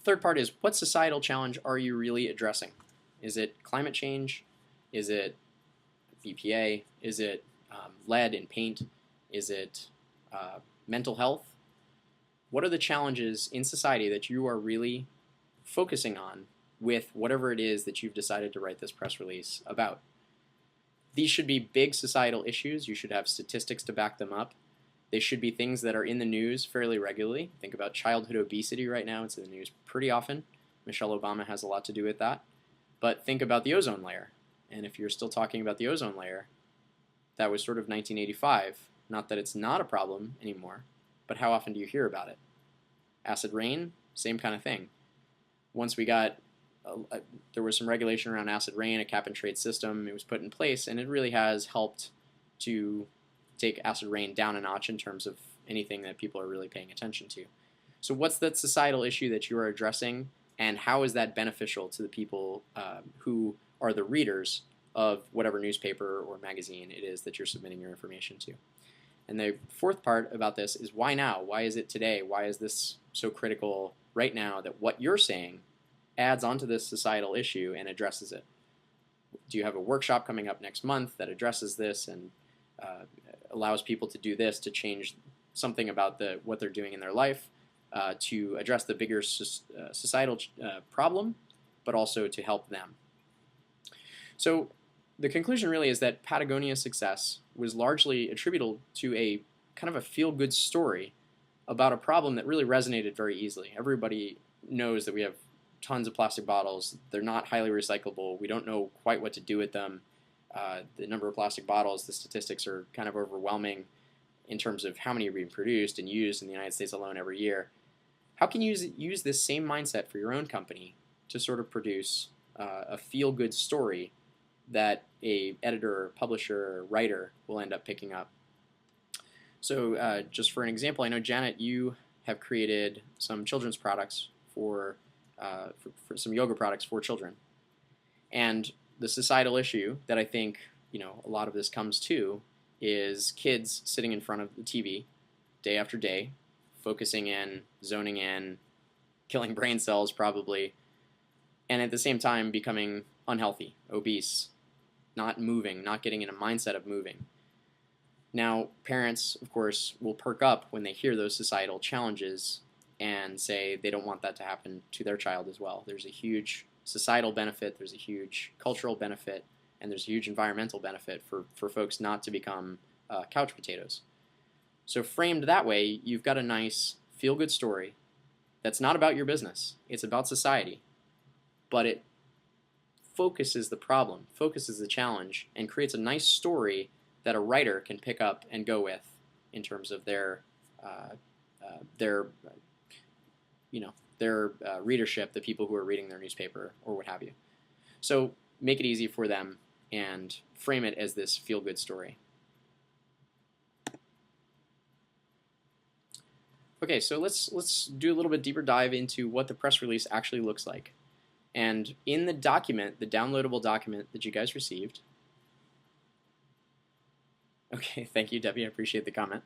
Third part is, what societal challenge are you really addressing? Is it climate change? Is it BPA? Is it lead in paint? Is it mental health? What are the challenges in society that you are really focusing on with whatever it is that you've decided to write this press release about? These should be big societal issues. You should have statistics to back them up. They should be things that are in the news fairly regularly. Think about childhood obesity right now. It's in the news pretty often. Michelle Obama has a lot to do with that. But think about the ozone layer. And if you're still talking about the ozone layer, that was sort of 1985. Not that it's not a problem anymore, but how often do you hear about it? Acid rain, same kind of thing. Once we got, there was some regulation around acid rain, a cap and trade system, it was put in place, and it really has helped to take acid rain down a notch in terms of anything that people are really paying attention to. So what's that societal issue that you are addressing, and how is that beneficial to the people who are the readers of whatever newspaper or magazine it is that you're submitting your information to? And the fourth part about this is, why now? Why is it today? Why is this so critical right now that what you're saying adds onto this societal issue and addresses it? Do you have a workshop coming up next month that addresses this and allows people to do this to change something about what they're doing in their life, to address the bigger societal problem, but also to help them? So the conclusion really is that Patagonia's success was largely attributable to a kind of a feel-good story about a problem that really resonated very easily. Everybody knows that we have tons of plastic bottles. They're not highly recyclable. We don't know quite what to do with them. The number of plastic bottles, the statistics are kind of overwhelming in terms of how many are being produced and used in the United States alone every year. How can you use this same mindset for your own company to sort of produce a feel-good story that a editor, publisher, or writer will end up picking up? So just for an example, I know, Janet, you have created some children's products for some yoga products for children. And the societal issue that I think a lot of this comes to is kids sitting in front of the TV day after day, focusing in, zoning in, killing brain cells probably, and at the same time becoming unhealthy, obese, not moving, not getting in a mindset of moving. Now, parents, of course, will perk up when they hear those societal challenges and say they don't want that to happen to their child as well. There's a huge societal benefit, there's a huge cultural benefit, and there's a huge environmental benefit for folks not to become couch potatoes. So framed that way, you've got a nice feel-good story that's not about your business. It's about society, but it focuses the problem, focuses the challenge, and creates a nice story that a writer can pick up and go with in terms of their readership, the people who are reading their newspaper or what have you. So make it easy for them and frame it as this feel-good story. Okay, so let's do a little bit deeper dive into what the press release actually looks like. And in the document, the downloadable document that you guys received, okay, thank you, Debbie, I appreciate the comment.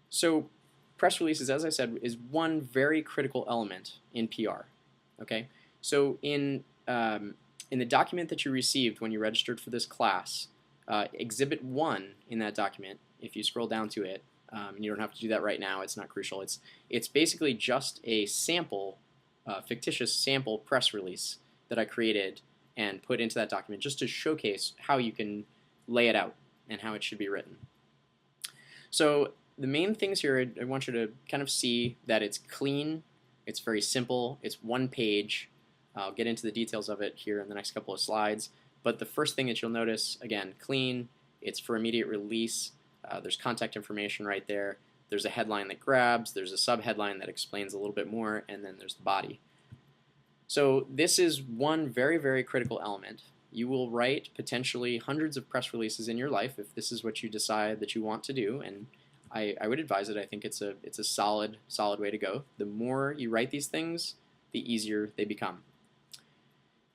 So press releases, as I said, is one very critical element in PR. Okay, so in the document that you received when you registered for this class, Exhibit 1 in that document, if you scroll down to it, and you don't have to do that right now, it's not crucial, it's basically just a sample, fictitious sample press release that I created and put into that document just to showcase how you can lay it out and how it should be written. So the main things here, I want you to kind of see that it's clean, it's very simple, it's one page. I'll get into the details of it here in the next couple of slides, but the first thing that you'll notice, again, clean, it's for immediate release, there's contact information right there, there's a headline that grabs, there's a subheadline that explains a little bit more, and then there's the body. So this is one very, very critical element. You will write potentially hundreds of press releases in your life if this is what you decide that you want to do, and I would advise it. I think it's a solid way to go. The more you write these things, the easier they become.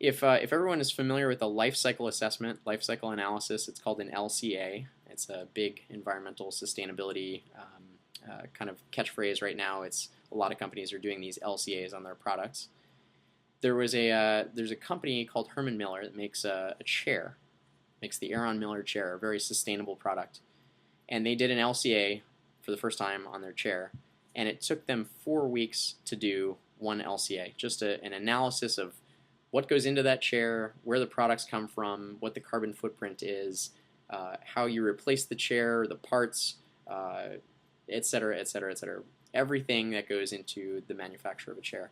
If everyone is familiar with a life cycle assessment, life cycle analysis, it's called an LCA. It's a big environmental sustainability kind of catchphrase right now. It's a lot of companies are doing these LCAs on their products. There's a company called Herman Miller that makes a chair, makes the Aeron Miller chair, a very sustainable product. And they did an LCA for the first time on their chair, and it took them 4 weeks to do one LCA, just an analysis of what goes into that chair, where the products come from, what the carbon footprint is, how you replace the chair, the parts, et cetera, et cetera, et cetera. Everything that goes into the manufacture of a chair.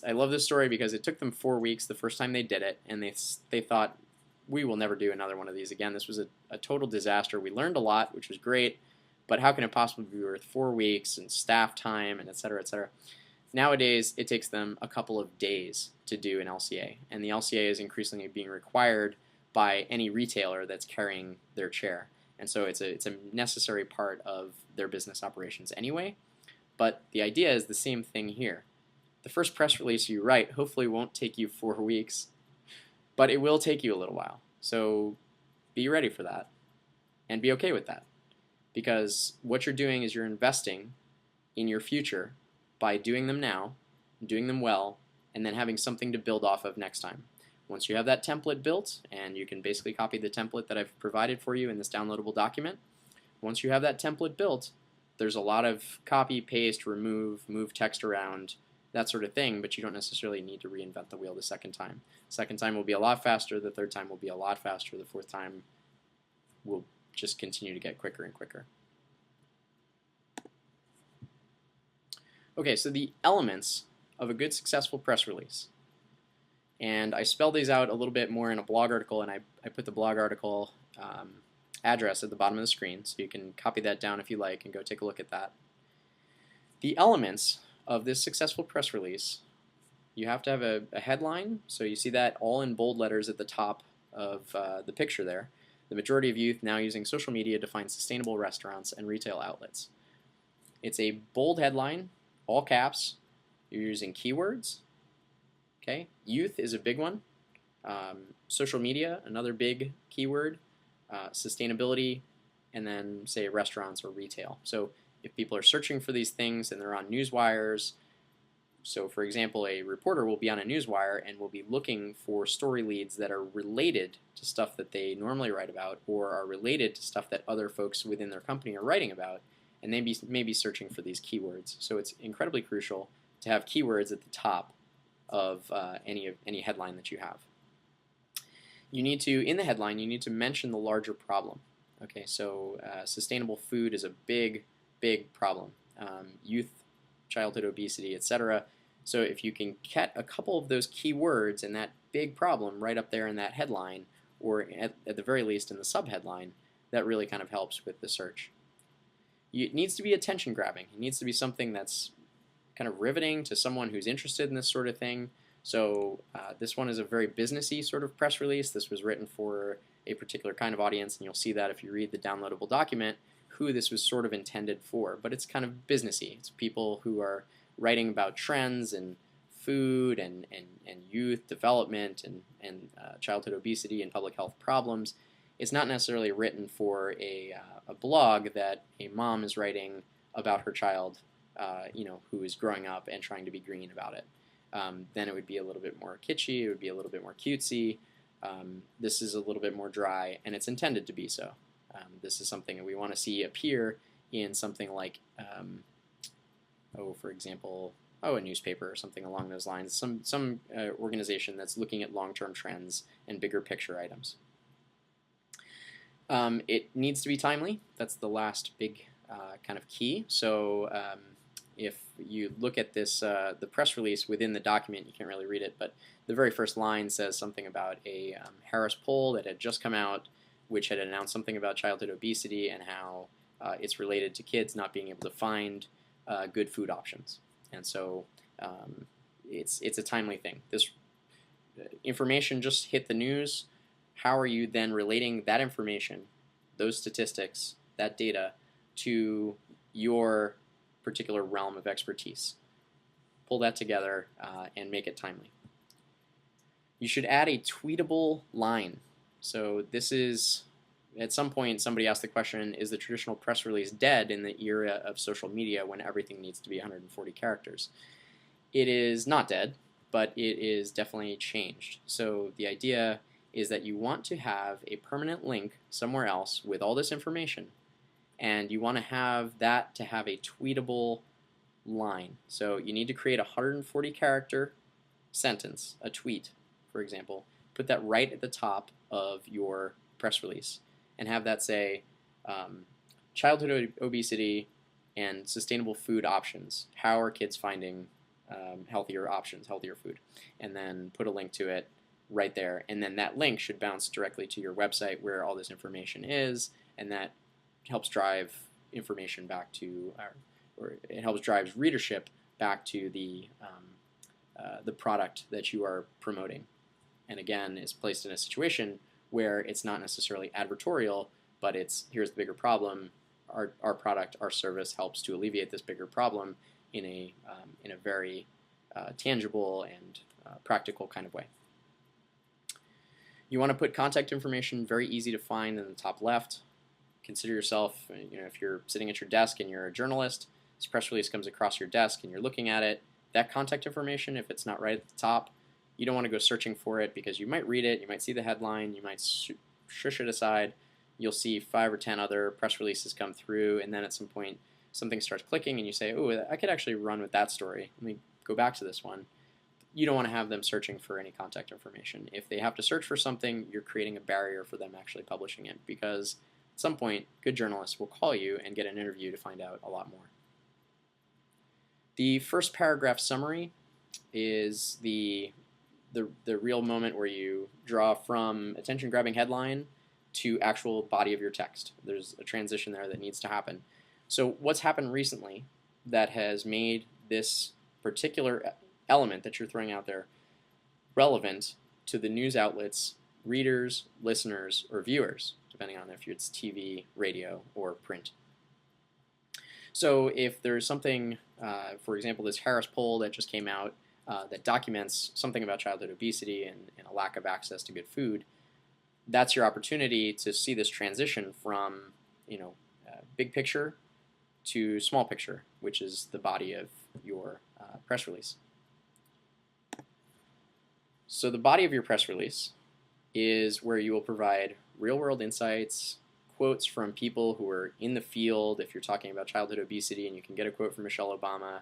I love this story because it took them 4 weeks the first time they did it, and they thought, we will never do another one of these again. This was a total disaster. We learned a lot, which was great, but how can it possibly be worth 4 weeks and staff time and et cetera, et cetera? Nowadays, it takes them a couple of days to do an LCA, and the LCA is increasingly being required by any retailer that's carrying their chair. And so it's a necessary part of their business operations anyway, but the idea is the same thing here. The first press release you write hopefully won't take you 4 weeks, but it will take you a little while. So be ready for that and be okay with that, because what you're doing is you're investing in your future by doing them now, doing them well, and then having something to build off of next time. Once you have that template built, and you can basically copy the template that I've provided for you in this downloadable document, once you have that template built, there's a lot of copy, paste, remove, move text around, that sort of thing, but you don't necessarily need to reinvent the wheel the second time. Second time will be a lot faster, the third time will be a lot faster, the fourth time will just continue to get quicker and quicker. Okay, so the elements of a good successful press release. And I spelled these out a little bit more in a blog article, and I put the blog article address at the bottom of the screen, so you can copy that down if you like and go take a look at that. The elements of this successful press release, you have to have a headline, so you see that all in bold letters at the top of the picture there. The majority of youth now using social media to find sustainable restaurants and retail outlets. It's a bold headline, all caps. You're using keywords. Okay, youth is a big one. Social media, another big keyword. Sustainability, and then say restaurants or retail. So if people are searching for these things and they're on newswires, so for example, a reporter will be on a newswire and will be looking for story leads that are related to stuff that they normally write about, or are related to stuff that other folks within their company are writing about, and they may be searching for these keywords. So it's incredibly crucial to have keywords at the top of any headline that you have. You need to, in the headline, you need to mention the larger problem. Okay, so sustainable food is a big problem. Youth, childhood obesity, etc. So if you can get a couple of those keywords and that big problem right up there in that headline, or at the very least in the subheadline, that really kind of helps with the search. It needs to be attention grabbing. It needs to be something that's kind of riveting to someone who's interested in this sort of thing. So this one is a very businessy sort of press release. This was written for a particular kind of audience, and you'll see that if you read the downloadable document, who this was sort of intended for. But it's kind of businessy. It's people who are writing about trends and food and youth development and childhood obesity and public health problems. It's not necessarily written for a blog that a mom is writing about her child, who is growing up and trying to be green about it. Then it would be a little bit more kitschy, it would be a little bit more cutesy. This is a little bit more dry, and it's intended to be so. This is something that we want to see appear in something like, for example, a newspaper or something along those lines, some organization that's looking at long-term trends and bigger picture items. It needs to be timely. That's the last big kind of key. So if you look at this, the press release within the document, you can't really read it, but the very first line says something about a Harris poll that had just come out, which had announced something about childhood obesity and how it's related to kids not being able to find good food options. And so it's a timely thing. This information just hit the news. How are you then relating that information, those statistics, that data, to your particular realm of expertise? Pull that together and make it timely. You should add a tweetable line. So this is at some point somebody asked the question, is the traditional press release dead in the era of social media when everything needs to be 140 characters? It is not dead, but it is definitely changed. So the idea is that you want to have a permanent link somewhere else with all this information, and you want to have that to have a tweetable line. So you need to create a 140 character sentence, a tweet, for example, put that right at the top of your press release and have that say childhood obesity and sustainable food options. How are kids finding healthier options, healthier food? And then put a link to it right there. And then that link should bounce directly to your website where all this information is, and that helps drive information back to, or it helps drive readership back to the product that you are promoting. And again, is placed in a situation where it's not necessarily advertorial, but it's, here's the bigger problem. Our product, our service helps to alleviate this bigger problem in a very tangible and practical kind of way. You want to put contact information very easy to find in the top left. Consider yourself, if you're sitting at your desk and you're a journalist, this press release comes across your desk and you're looking at it, that contact information, if it's not right at the top, you don't want to go searching for it because you might read it, you might see the headline, you might shush it aside, you'll see 5 or 10 other press releases come through, and then at some point something starts clicking and you say, oh, I could actually run with that story. Let me go back to this one. You don't want to have them searching for any contact information. If they have to search for something, you're creating a barrier for them actually publishing it, because at some point, good journalists will call you and get an interview to find out a lot more. The first paragraph summary is the real moment where you draw from attention-grabbing headline to actual body of your text. There's a transition there that needs to happen. So what's happened recently that has made this particular element that you're throwing out there relevant to the news outlets, readers, listeners, or viewers, depending on if it's TV, radio, or print? So if there's something, for example, this Harris poll that just came out that documents something about childhood obesity and a lack of access to good food, that's your opportunity to see this transition from, big picture to small picture, which is the body of your press release. So the body of your press release is where you will provide real-world insights, quotes from people who are in the field. If you're talking about childhood obesity and you can get a quote from Michelle Obama,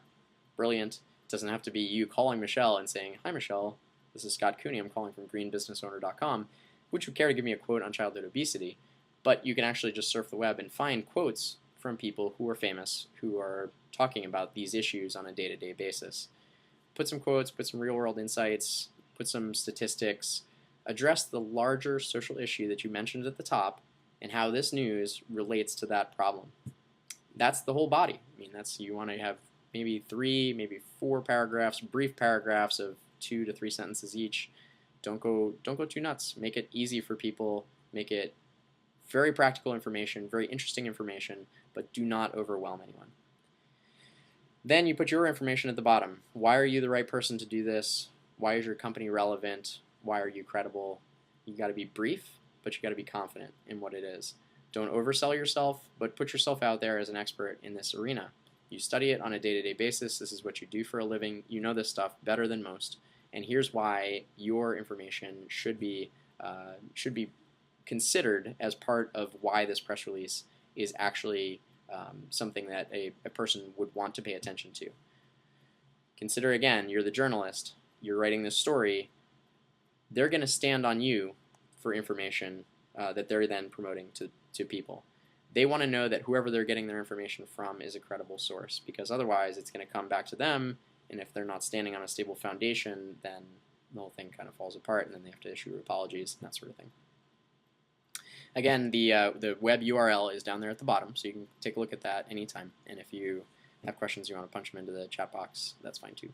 brilliant. It doesn't have to be you calling Michelle and saying, hi Michelle, this is Scott Cooney, I'm calling from greenbusinessowner.com. Would you care to give me a quote on childhood obesity? But you can actually just surf the web and find quotes from people who are famous, who are talking about these issues on a day-to-day basis. Put some quotes, put some real-world insights, put some statistics, address the larger social issue that you mentioned at the top and how this news relates to that problem. That's the whole body. You want to have maybe 3, maybe 4 paragraphs, brief paragraphs of 2 to 3 sentences each. Don't go too nuts. Make it easy for people. Make it very practical information, very interesting information, but do not overwhelm anyone. Then you put your information at the bottom. Why are you the right person to do this? Why is your company relevant? Why are you credible? You got to be brief, but you got to be confident in what it is. Don't oversell yourself, but put yourself out there as an expert in this arena. You study it on a day-to-day basis. This is what you do for a living. You know this stuff better than most. And here's why your information should be considered as part of why this press release is actually something that a person would want to pay attention to. Consider again, you're the journalist. You're writing this story. They're going to stand on you for information that they're then promoting to people. They want to know that whoever they're getting their information from is a credible source, because otherwise it's going to come back to them, and if they're not standing on a stable foundation, then the whole thing kind of falls apart, and then they have to issue apologies and that sort of thing. Again, the web URL is down there at the bottom, so you can take a look at that anytime, and if you have questions you want to punch them into the chat box, that's fine too.